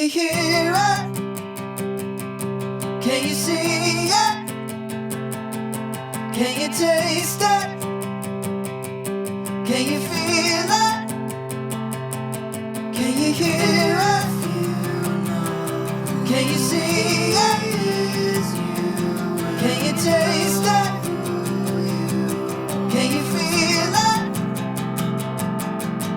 you hear it? Can you see it? Can you taste it? Can you feel it? Can you hear it? Can you see it? Can you taste it? Can you feel it?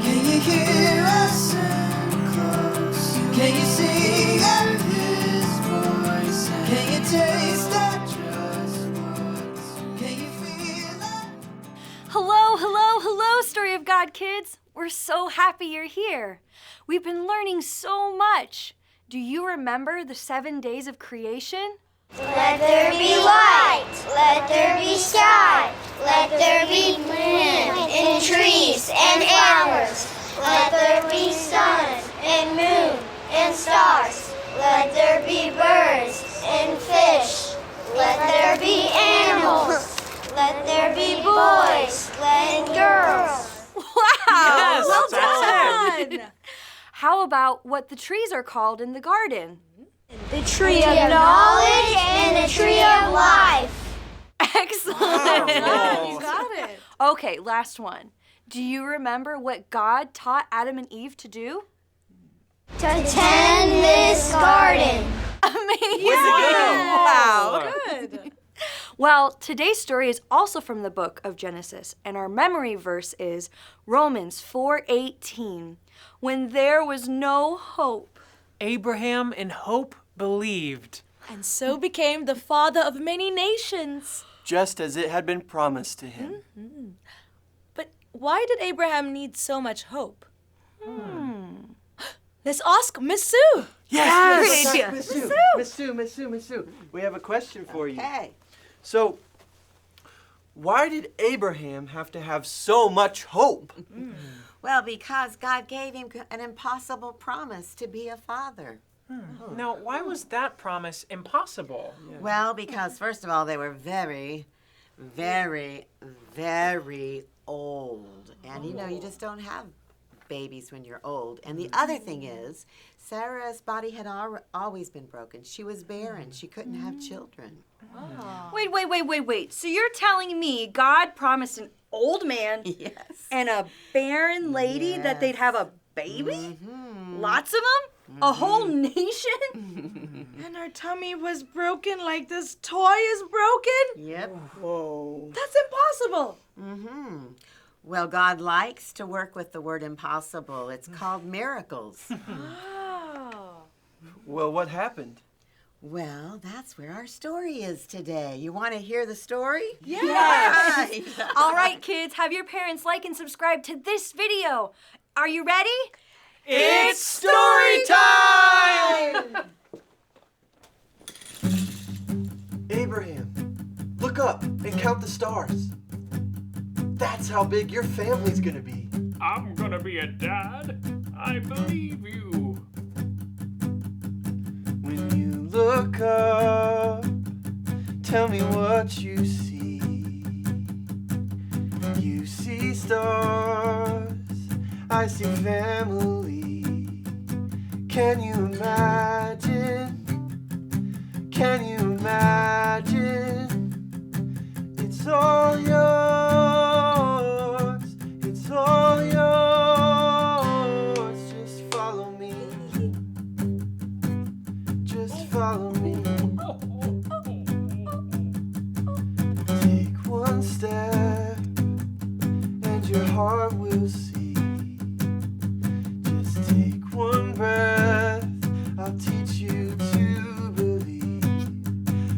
Can you hear us? Can you see it? Can you taste it? Can you feel it? Hello, hello, hello, Story of God kids. We're so happy you're here. We've been learning so much. Do you remember the 7 days of creation? Let there be light. Let there be sky. Let there be wind and trees and flowers. Let there be sun and moon and stars. Let there be birds and fish. Let there be animals. Let there be boys and girls. Wow! Yes, well that's done! How about what the trees are called in the garden? The tree of knowledge and the tree of life. Excellent! Wow. You got it. Okay, last one. Do you remember what God taught Adam and Eve to do? To tend this garden. Amazing! Yeah. Wow, good. Well, today's story is also from the book of Genesis, and our memory verse is Romans 4:18. When there was no hope, Abraham in hope believed. And so became the father of many nations. Just as it had been promised to him. But why did Abraham need so much hope? Let's ask Miss Sue. Yes! Great idea. Miss Sue. We have a question for you. Okay. So, why did Abraham have to have so much hope? Well, because God gave him an impossible promise to be a father. Now, why was that promise impossible? Well, because first of all, they were very, very, very old. And you just don't have babies when you're old. And the other thing is, Sarah's body had always been broken. She was barren. She couldn't have children. Wait. So you're telling me God promised an old man Yes. and a barren lady that they'd have a baby? Lots of them? A whole nation? And her tummy was broken like this toy is broken? Yep. Whoa. That's impossible. Well, God likes to work with the word impossible. It's called miracles. Well, what happened? Well, that's where our story is today. You want to hear the story? Yes! All right, kids, have your parents like and subscribe to this video. Are you ready? It's story time! Abraham, look up and count the stars. That's how big your family's gonna be. I'm gonna be a dad. I believe you. When you look up, tell me what you see. You see stars, I see family. Can you imagine? Can you imagine? It's all yours. It's all yours. Just follow me. Just follow me. Take one step and your heart will see. Just take one breath. I'll teach you to believe.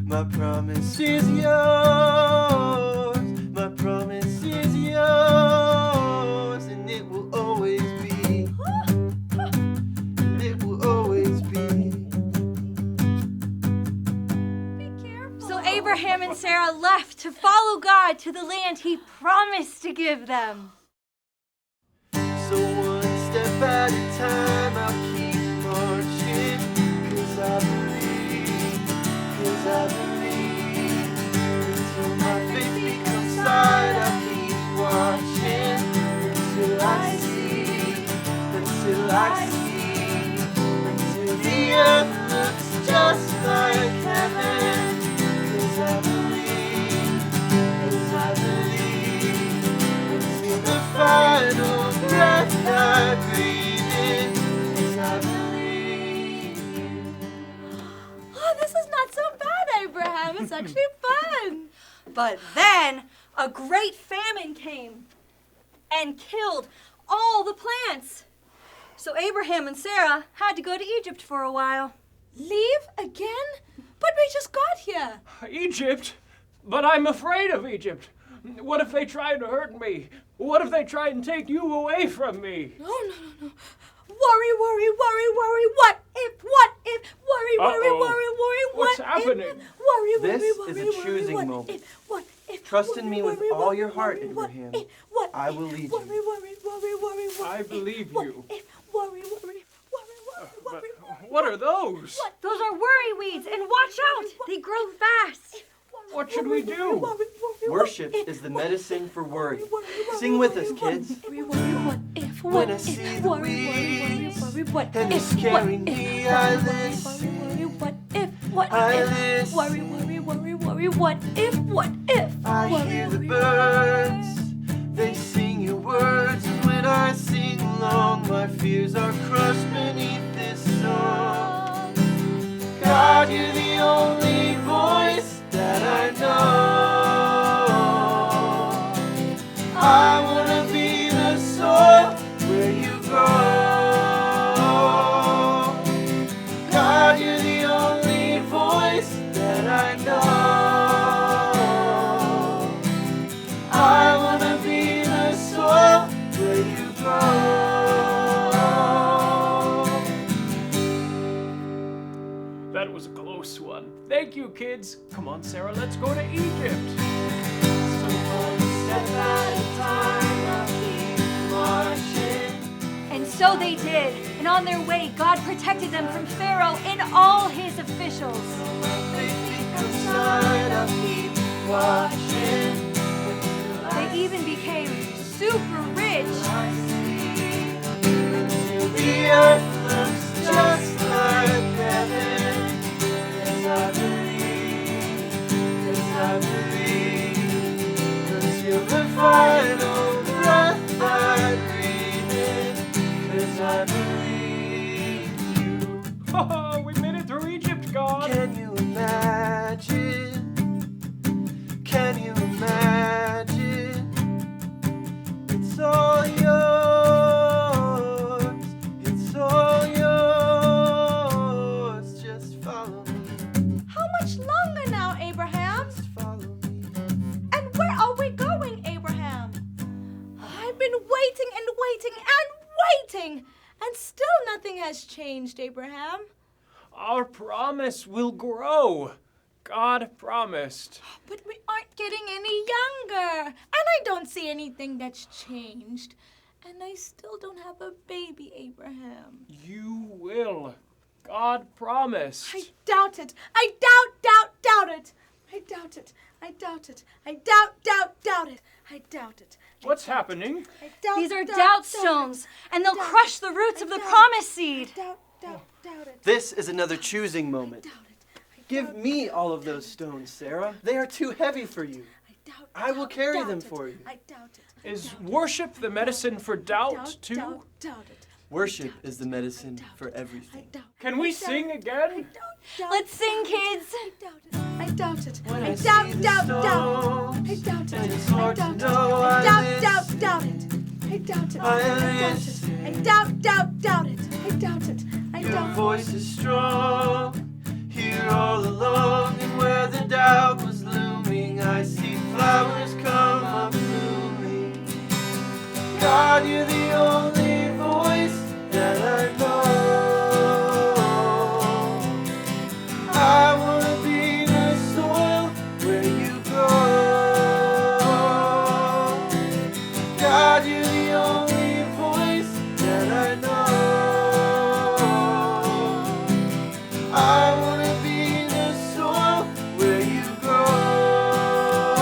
My promise is yours. My promise is yours. And it will always be. And it will always be. So Abraham and Sarah left to follow God to the land he promised to give them. So one step at a time I'll keep marching. 'Cause I believe. Until my faith becomes sight, I'll keep watching. Until I see. Until the It's actually fun. But then a great famine came and killed all the plants. So Abraham and Sarah had to go to Egypt for a while. Leave again? But we just got here. Egypt? But I'm afraid of Egypt. What if they try to hurt me? What if they try and take you away from me? No. Worry. What if? Worry. What's What happening? If? Worry. This Worry. is a choosing What moment. If? What if? Trust in me with Worry, all your worry, heart, worry, what Abraham. if? What I if? will lead Worry. you. I believe you. What if? Worry. But what are those? Those are worry weeds, and watch out, they grow fast. What should we do? Worship is the medicine for worry. Sing with us, kids. What if? When I see the weeds and it's scaring me, I listen. What if? What I if? listen. Worry. What if? I hear the birds, they sing your words, and when I sing along, my fears are crushed beneath this song. God, you're the only voice that I know. I wanna be the soil where you grow. God, you're the only voice that I know. I wanna be the soil where you grow. That was a close one. Thank you, kids. Come on, Sarah, let's go to Egypt. So one step at a time, I'll keep marching. And so they did. And on their way, God protected them from Pharaoh and all his officials. Faith becomes sight, I'll keep watching. They even became super rich. Until the earth looks just like heaven. 'Cause I believe, until the final breath I breathe in. 'Cause I believe you. Oh, we made it through Egypt, God. Can you imagine? Can you imagine? It's all yours. It's all yours. Just follow me. How much longer now, Abraham? Just follow me. And where are we going, Abraham? I've been waiting, and still nothing has changed, Abraham. Our promise will grow. God promised. But we aren't getting any younger, and I don't see anything that's changed. And I still don't have a baby, Abraham. You will. God promised. I doubt it. I doubt it. I doubt it. I doubt it. I doubt it. I doubt it. What's happening? I doubt, These are doubt stones, and they'll doubt crush it. the roots I of the doubt it. promised seed. Doubt it. This is another choosing moment. Doubt it. I Give doubt me all of those stones, Sarah. They are too heavy for you. I will carry them for you. I doubt it. Is worship the medicine for doubt, too? Doubt it. Worship is the medicine for I everything. doubt. Can we sing again? Let's sing, kids. I doubt it. I doubt it. When I I see doubt. the I stones, doubt and it. it's I hard to doubt it. know I I doubt listen. it. I doubt it. I doubt it. I doubt it. I doubt it. I Your doubt it. voice is strong, here all along, and where the doubt was looming, I see flowers come up blooming. God, you're the only voice that I know. I wanna be the soil where you grow. God, you're the only voice that I know. I wanna be the soil where you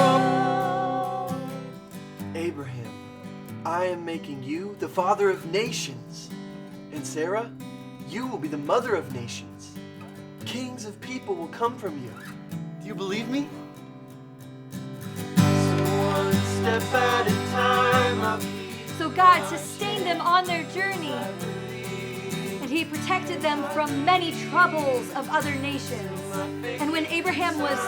grow. Abraham, I am making you the father of nations. And Sarah, you will be the mother of nations. Kings of people will come from you. Do you believe me? So one step at a time, I'll keep So God sustained them on their journey. and he protected them from many troubles of other nations. And when Abraham was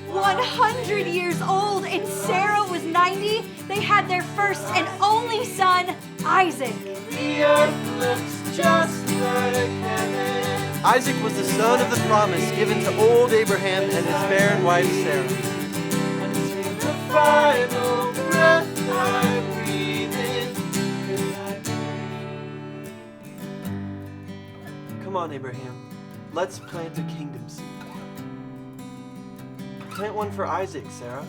100 years old and Sarah was 90, they had their first and only son, Isaac. The earth looks just like heaven. Isaac was the son of the promise given to old Abraham and his barren wife Sarah. Until the final breath I breathe in. Come on, Abraham. Let's plant a kingdom seed. Plant one for Isaac, Sarah.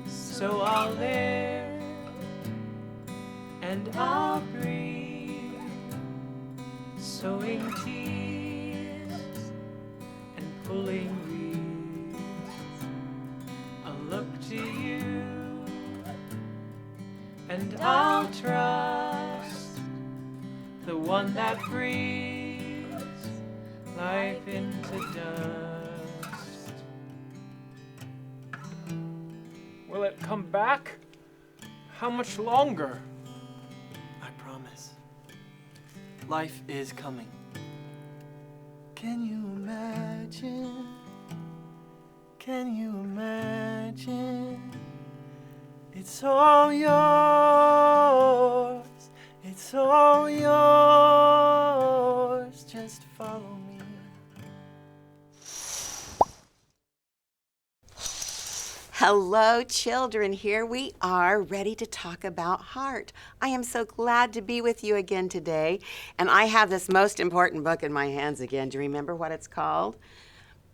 So I'll live and I'll breathe, sowing tears and pulling weeds. I'll look to you and I'll trust the one that breathes life into dust. Will it come back? How much longer? I promise. Life is coming. Can you imagine? Can you imagine? It's all yours. It's all yours. Just follow me. Hello, children. Here we are, ready to talk about heart. I am so glad to be with you again today. And I have this most important book in my hands again. Do you remember what it's called?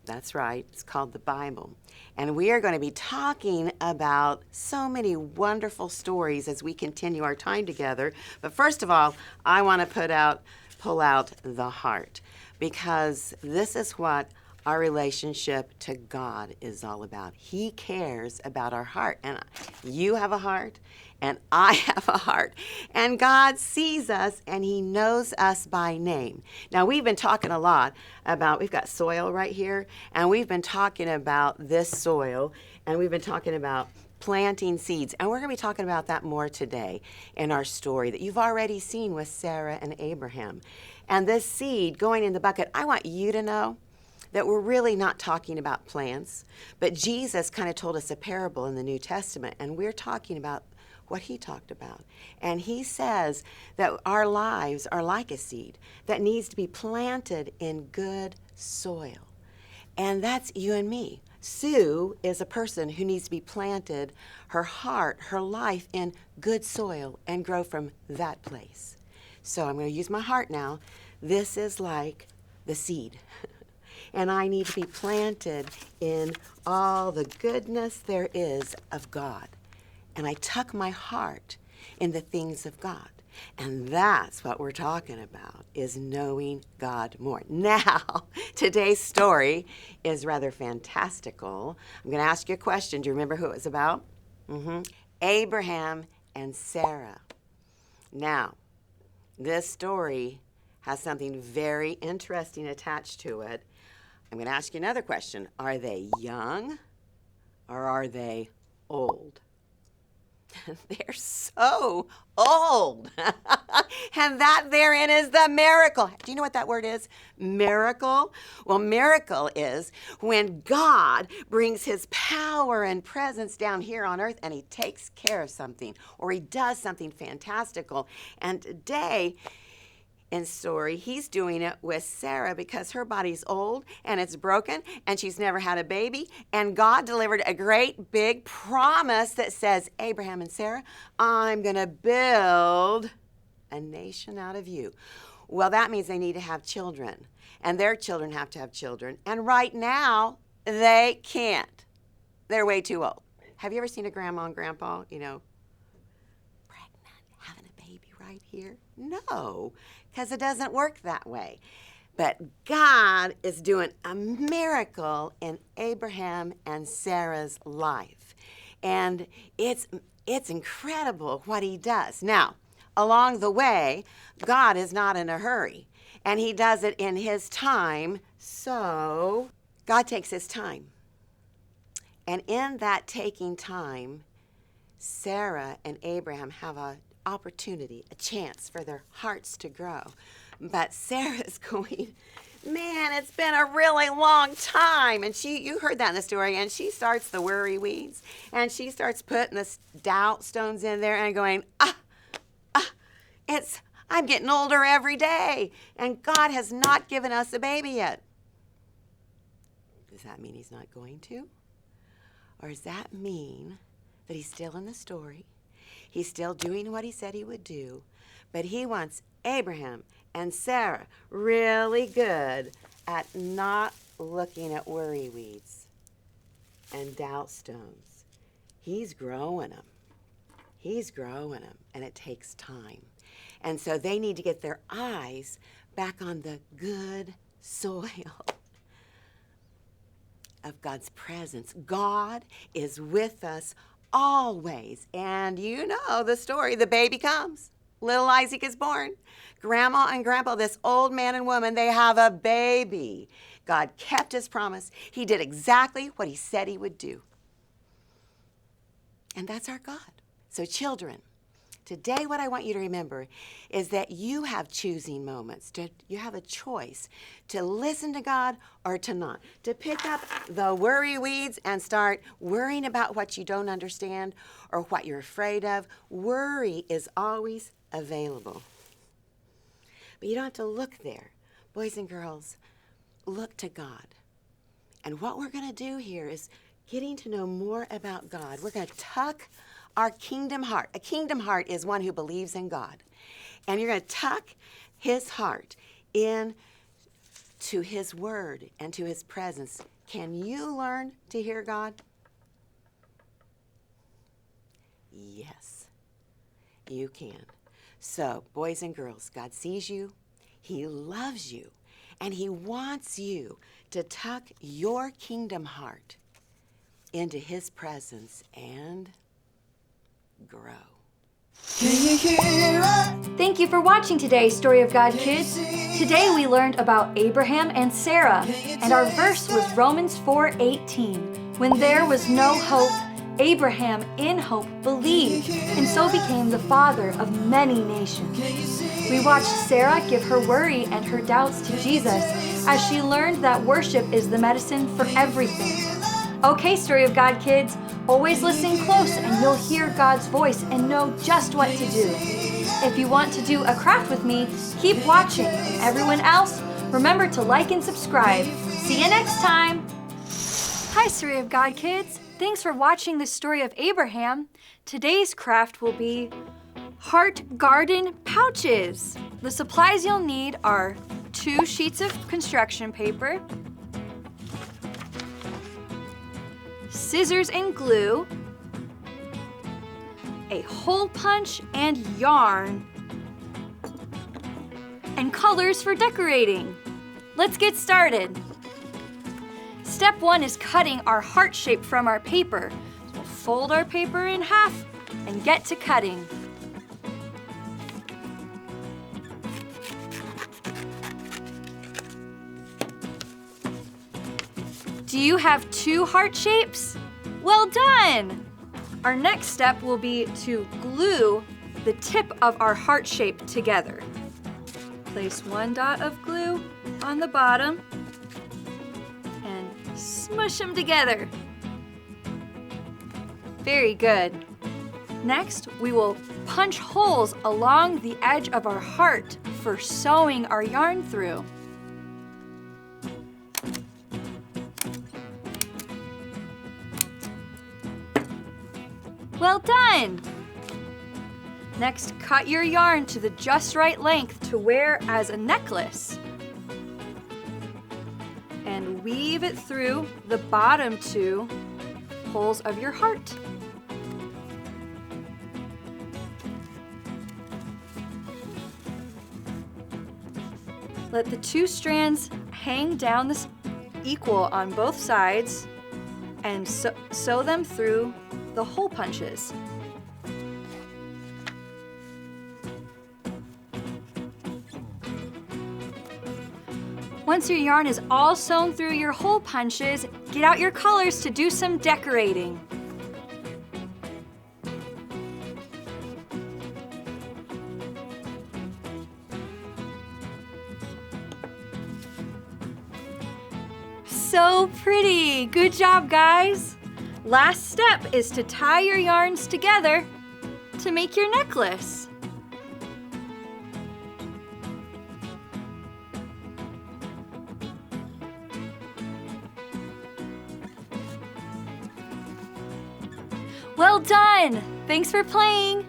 That's right. It's called the Bible. And we are going to be talking about so many wonderful stories as we continue our time together. But first of all, I want to pull out the heart, because this is what our relationship to God is all about. He cares about our heart. And you have a heart, and I have a heart. And God sees us, and He knows us by name. Now, we've been talking a lot about, we've got soil right here, and we've been talking about this soil, and we've been talking about planting seeds. And we're going to be talking about that more today in our story that you've already seen with Sarah and Abraham. And this seed going in the bucket, I want you to know that we're really not talking about plants, but Jesus kind of told us a parable in the New Testament, and we're talking about what He talked about. And He says that our lives are like a seed that needs to be planted in good soil. And that's you and me. Sue is a person who needs to be planted, her heart, her life in good soil, and grow from that place. So I'm going to use my heart now. This is like the seed. And I need to be planted in all the goodness there is of God. And I tuck my heart in the things of God. And that's what we're talking about, is knowing God more. Now, today's story is rather fantastical. I'm going to ask you a question. Do you remember who it was about? Abraham and Sarah. Now, this story has something very interesting attached to it. I'm going to ask you another question. Are they young or are they old? They're so old. And that therein is the miracle. Do you know what that word is? Miracle? Well, miracle is when God brings His power and presence down here on earth and He takes care of something, or He does something fantastical. And today, in story, He's doing it with Sarah because her body's old and it's broken and she's never had a baby. And God delivered a great big promise that says, Abraham and Sarah, I'm going to build a nation out of you. Well, that means they need to have children, and their children have to have children. And right now, they can't. They're way too old. Have you ever seen a grandma and grandpa, pregnant, having a baby right here? No, because it doesn't work that way. But God is doing a miracle in Abraham and Sarah's life. And it's incredible what He does. Now, along the way, God is not in a hurry. And He does it in His time. So God takes His time. And in that taking time, Sarah and Abraham have a opportunity, a chance for their hearts to grow. But Sarah's going, man, it's been a really long time. And you heard that in the story, and she starts the worry weeds, and she starts putting the doubt stones in there and going, I'm getting older every day, and God has not given us a baby yet. Does that mean he's not going to? Or does that mean that he's still in the story? He's still doing what he said he would do, but he wants Abraham and Sarah really good at not looking at worry weeds and doubt stones. He's growing them. He's growing them, and it takes time. And so they need to get their eyes back on the good soil of God's presence. God is with us always. And you know the story. The baby comes. Little Isaac is born. Grandma and Grandpa, this old man and woman, they have a baby. God kept his promise. He did exactly what he said he would do. And that's our God. So children, today what I want you to remember is that you have choosing moments. You have a choice to listen to God or to not. To pick up the worry weeds and start worrying about what you don't understand or what you're afraid of. Worry is always available. But you don't have to look there. Boys and girls, look to God. And what we're going to do here is getting to know more about God. We're going to tuck our kingdom heart. A kingdom heart is one who believes in God. And you're going to tuck his heart in to his word and to his presence. Can you learn to hear God? Yes, you can. So, boys and girls, God sees you, he loves you, and he wants you to tuck your kingdom heart into his presence and grow. Can you hear us? Thank you for watching today's Story of God, kids. Today we learned about Abraham and Sarah, and our verse was Romans 4:18. When there was no hope, Abraham in hope believed, and so became the father of many nations. We watched Sarah give her worry and her doubts to Jesus as she learned that worship is the medicine for everything. Okay, Story of God, kids, always listen close and you'll hear God's voice and know just what to do. If you want to do a craft with me, keep watching. And everyone else, remember to like and subscribe. See you next time. Hi, Story of God, kids. Thanks for watching the story of Abraham. Today's craft will be heart garden pouches. The supplies you'll need are 2 sheets of construction paper, scissors and glue, a hole punch and yarn, and colors for decorating. Let's get started. Step 1 is cutting our heart shape from our paper. We'll fold our paper in half and get to cutting. Do you have 2 heart shapes? Well done! Our next step will be to glue the tip of our heart shape together. Place 1 dot of glue on the bottom and smush them together. Very good. Next, we will punch holes along the edge of our heart for sewing our yarn through. Well done! Next, cut your yarn to the just right length to wear as a necklace. And weave it through the bottom 2 holes of your heart. Let the 2 strands hang down equal on both sides and sew them through the hole punches. Once your yarn is all sewn through your hole punches, get out your colors to do some decorating. so pretty. Good job, guys. Last step is to tie your yarns together to make your necklace. Well done! Thanks for playing!